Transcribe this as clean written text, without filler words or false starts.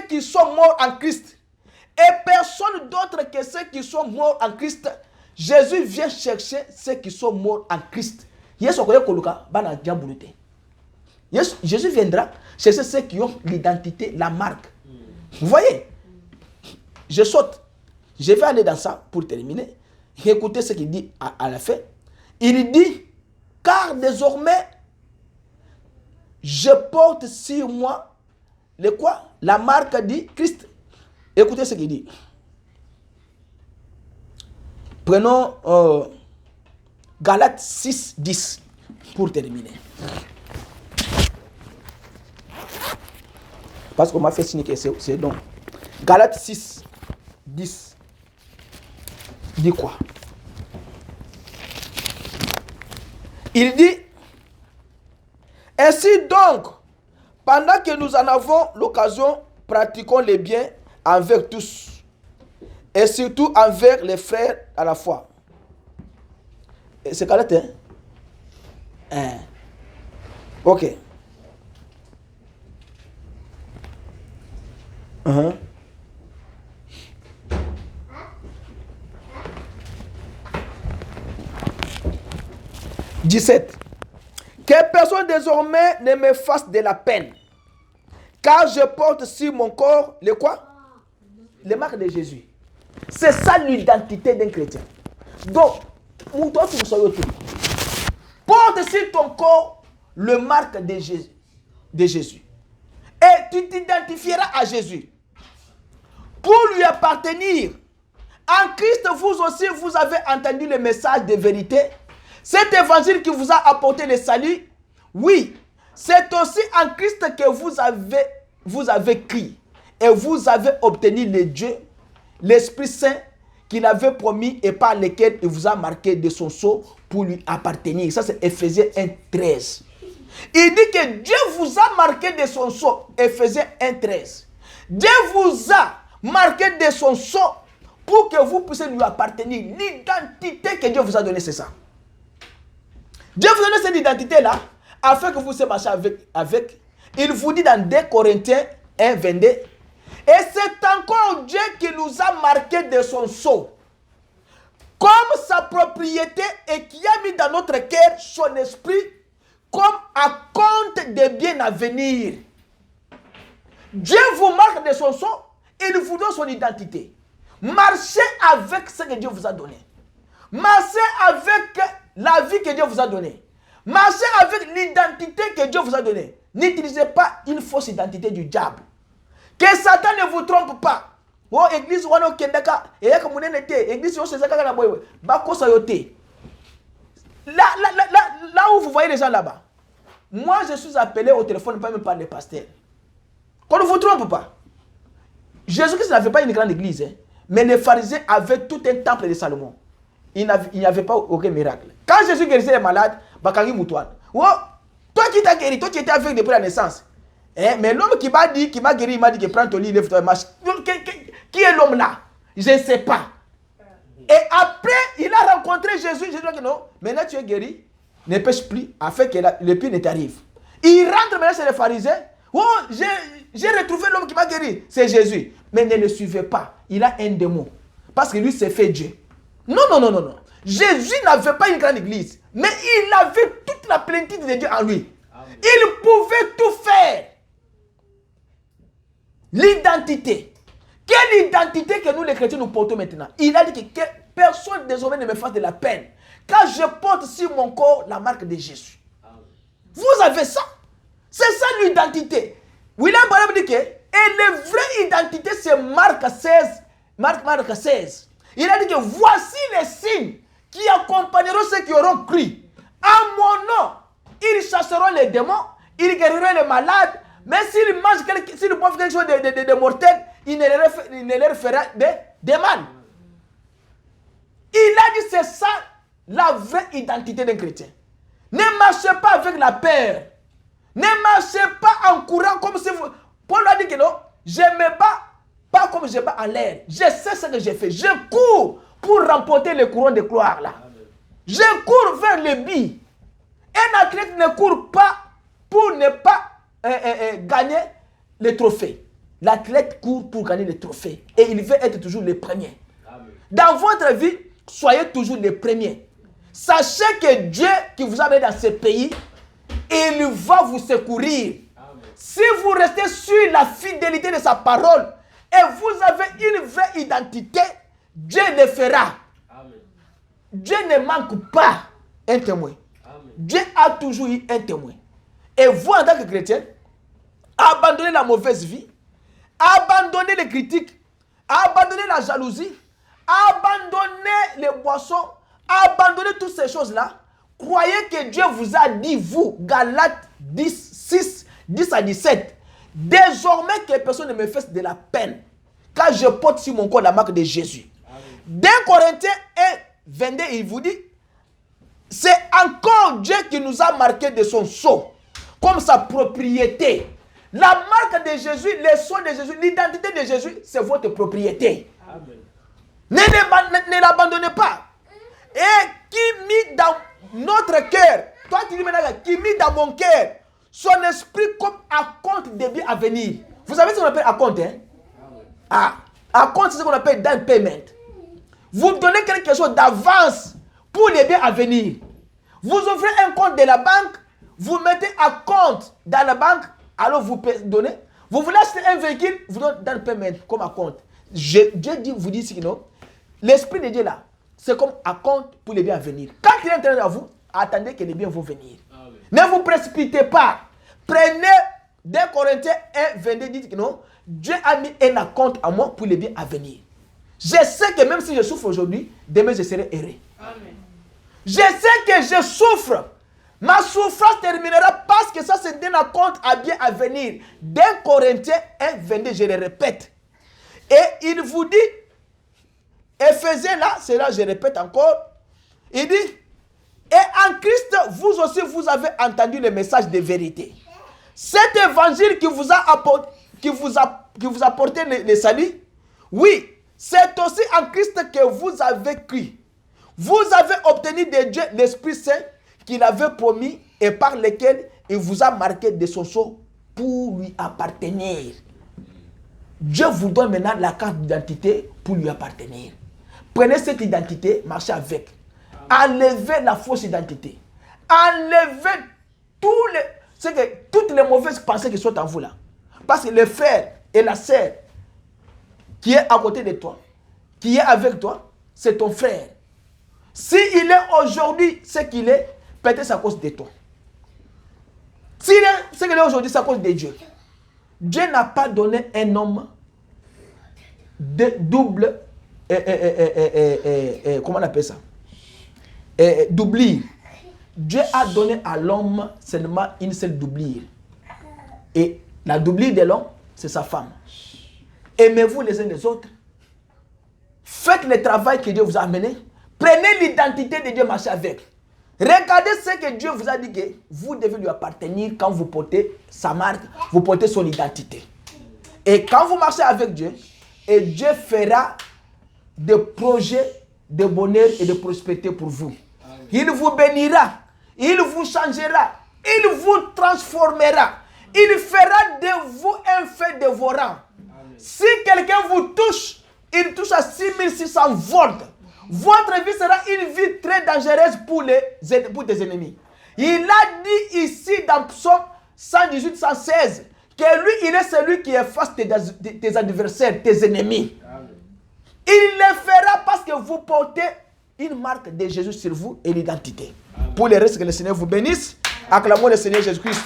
ceux qui sont morts en Christ. Et personne d'autre que ceux qui sont morts en Christ. Jésus vient chercher ceux qui sont morts en Christ. Jésus viendra chercher ceux qui ont l'identité, la marque. Vous voyez? Je saute. Je vais aller dans ça pour terminer. Écoutez ce qu'il dit à la fin. Il dit, car désormais, je porte sur moi le quoi? La marque dit Christ. Écoutez ce qu'il dit. Prenons Galates 6, 10 pour terminer. Parce qu'on m'a fait signer que c'est donc. Galates 6, 10. Dit quoi? Il dit, ainsi donc, pendant que nous en avons l'occasion, pratiquons les biens envers tous, et surtout envers les frères à la foi. C'est Galates, hein? Ok. Uh-huh. « 17. Que personne désormais ne me fasse de la peine, car je porte sur mon corps les quoi? Les marques de Jésus. C'est ça l'identité d'un chrétien. Donc, porte sur ton corps le marque de Jésus. Et tu t'identifieras à Jésus. Pour lui appartenir, en Christ, vous aussi, vous avez entendu le message de vérité. Cet évangile qui vous a apporté le salut, oui, c'est aussi en Christ que vous avez crié et vous avez obtenu le Dieu, l'Esprit Saint qu'il avait promis et par lequel il vous a marqué de son sceau pour lui appartenir. Ça, c'est Éphésiens 1, 13. Il dit que Dieu vous a marqué de son sceau. Éphésiens 1, 13. Dieu vous a marqué de son sceau pour que vous puissiez lui appartenir. L'identité que Dieu vous a donnée, c'est ça. Dieu vous a donné cette identité-là afin que vous puissiez marcher avec. Il vous dit dans 2 Corinthiens 1, 22. Et c'est encore Dieu qui nous a marqué de son sceau comme sa propriété et qui a mis dans notre cœur son esprit comme à compte des biens à venir. Dieu vous marque de son sceau, il vous donne son identité. Marchez avec ce que Dieu vous a donné. Marchez avec la vie que Dieu vous a donnée. Marchez avec l'identité que Dieu vous a donnée. N'utilisez pas une fausse identité du diable. Que Satan ne vous trompe pas. Oh, église, wano kendaka, et yaka mounene te, église, yo sezaka na boye, bako sayote. Là où vous voyez les gens là-bas, moi je suis appelé au téléphone, pas même par les pasteurs. Qu'on ne vous trompe pas. Jésus-Christ n'avait pas une grande église, hein, mais les pharisiens avaient tout un temple de Salomon. Il n'y avait pas aucun miracle. Quand Jésus guérissait les malades, Bakari Moutouane. Oh, toi qui t'as guéri, toi qui étais avec depuis la naissance. Eh, mais l'homme qui m'a guéri, il m'a dit que prends ton lit, lève-toi et marche. Qui est l'homme là? Je ne sais pas. Et après, il a rencontré Jésus. Jésus dit que non, maintenant tu es guéri, ne pêche plus, afin que le pire ne t'arrive. Il rentre maintenant chez les pharisiens. Oh, j'ai retrouvé l'homme qui m'a guéri. C'est Jésus. Mais ne le suivez pas. Il a un démon. Parce que lui s'est fait Dieu. Non. Jésus n'avait pas une grande église. Mais il avait toute la plénitude de Dieu en lui. Amen. Il pouvait tout faire. L'identité. Quelle identité que nous les chrétiens nous portons maintenant? Il a dit que personne désormais ne me fasse de la peine. Car je porte sur mon corps la marque de Jésus. Amen. Vous avez ça. C'est ça l'identité. William Branham dit que et la vraie identité c'est Marc 16. Marc 16. Il a dit que voici les signes qui accompagneront ceux qui auront cru. En mon nom, ils chasseront les démons, ils guériront les malades, mais s'ils mangent s'ils boivent quelque chose de mortel, il ne leur fera de mal. Il a dit c'est ça la vraie identité d'un chrétien. Ne marchez pas avec la peur. Ne marchez pas en courant comme si vous... Paul a dit que non, je me bats pas comme je bats en l'air. Je sais ce que j'ai fait. Je cours pour remporter le couronne de gloire là. Je cours vers le but. Un athlète ne court pas pour ne pas gagner le trophée. l'athlète court pour gagner le trophée. Et il veut être toujours le premier. Dans votre vie, soyez toujours les premiers. Sachez que Dieu qui vous a mis dans ce pays, il va vous secourir. Amen. Si vous restez sur la fidélité de sa parole et vous avez une vraie identité, Dieu le fera. Amen. Dieu ne manque pas un témoin. Amen. Dieu a toujours eu un témoin. Et vous, en tant que chrétien, abandonnez la mauvaise vie, abandonnez les critiques, abandonnez la jalousie, abandonnez les boissons, abandonnez toutes ces choses-là. Croyez que Dieu vous a dit, vous, Galates 10, 6, 10 à 17, désormais que personne ne me fasse de la peine, car je porte sur mon corps la marque de Jésus. Dans Corinthiens 1, 22, il vous dit, c'est encore Dieu qui nous a marqué de son sceau, comme sa propriété. La marque de Jésus, le sceau de Jésus, l'identité de Jésus, c'est votre propriété. Amen. Ne l'abandonnez pas. Et qui mit dans notre cœur, toi tu dis maintenant, qui mit dans mon cœur son esprit comme à compte des biens à venir. Vous savez ce qu'on appelle à compte, hein? Ah, à compte, c'est ce qu'on appelle down payment. Vous donnez quelque chose d'avance pour les biens à venir. Vous ouvrez un compte de la banque, vous mettez à compte dans la banque, alors vous donnez. Vous voulez acheter un véhicule, vous donnez down payment comme à compte. Dieu vous dit ici, non? L'esprit de Dieu là, c'est comme à compte pour les biens à venir. Quand il est intérêt à vous, attendez que les biens vont venir. Amen. Ne vous précipitez pas. Prenez 2 Corinthiens 1, 22, dites que non, Dieu a mis un compte à moi pour les biens à venir. Je sais que même si je souffre aujourd'hui, demain je serai heureux. Amen. Je sais que je souffre. Ma souffrance terminera parce que ça c'est un compte à bien à venir. 2 Corinthiens 1, 22, je le répète. Et il vous dit, Éphésiens là, c'est là je répète encore, il dit, et en Christ, vous aussi, vous avez entendu le message de vérité. Cet évangile qui vous a apporté le salut, oui, c'est aussi en Christ que vous avez cru. Vous avez obtenu de Dieu l'Esprit Saint qu'il avait promis et par lequel il vous a marqué de son sceau pour lui appartenir. Dieu vous donne maintenant la carte d'identité pour lui appartenir. Prenez cette identité, marchez avec. Enlevez la fausse identité. Enlevez toutes les mauvaises pensées qui sont en vous là. Parce que le frère et la sœur qui est à côté de toi, qui est avec toi, c'est ton frère. S'il est aujourd'hui ce qu'il est, peut-être c'est à cause de toi. S'il est ce qu'il est aujourd'hui, c'est à cause de Dieu. Dieu n'a pas donné un homme de double, comment on appelle ça? Doublure. Dieu a donné à l'homme seulement une seule doublure. Et la doublure de l'homme, c'est sa femme. Aimez-vous les uns les autres. Faites le travail que Dieu vous a amené. Prenez l'identité de Dieu, marchez avec. Regardez ce que Dieu vous a dit que vous devez lui appartenir quand vous portez sa marque, vous portez son identité. Et quand vous marchez avec Dieu, et Dieu fera des projets de bonheur et de prospérité pour vous. Amen. Il vous bénira, il vous changera, il vous transformera, il fera de vous un fait dévorant. Amen. Si quelqu'un vous touche, il touche à 6600 volts. Votre vie sera une vie très dangereuse pour des ennemis. Il a dit ici dans Psaume 118, 116 que lui, il est celui qui efface tes adversaires, tes ennemis. Amen. Il le fera parce que vous portez une marque de Jésus sur vous et l'identité. Pour le reste, que le Seigneur vous bénisse. Acclamons le Seigneur Jésus-Christ.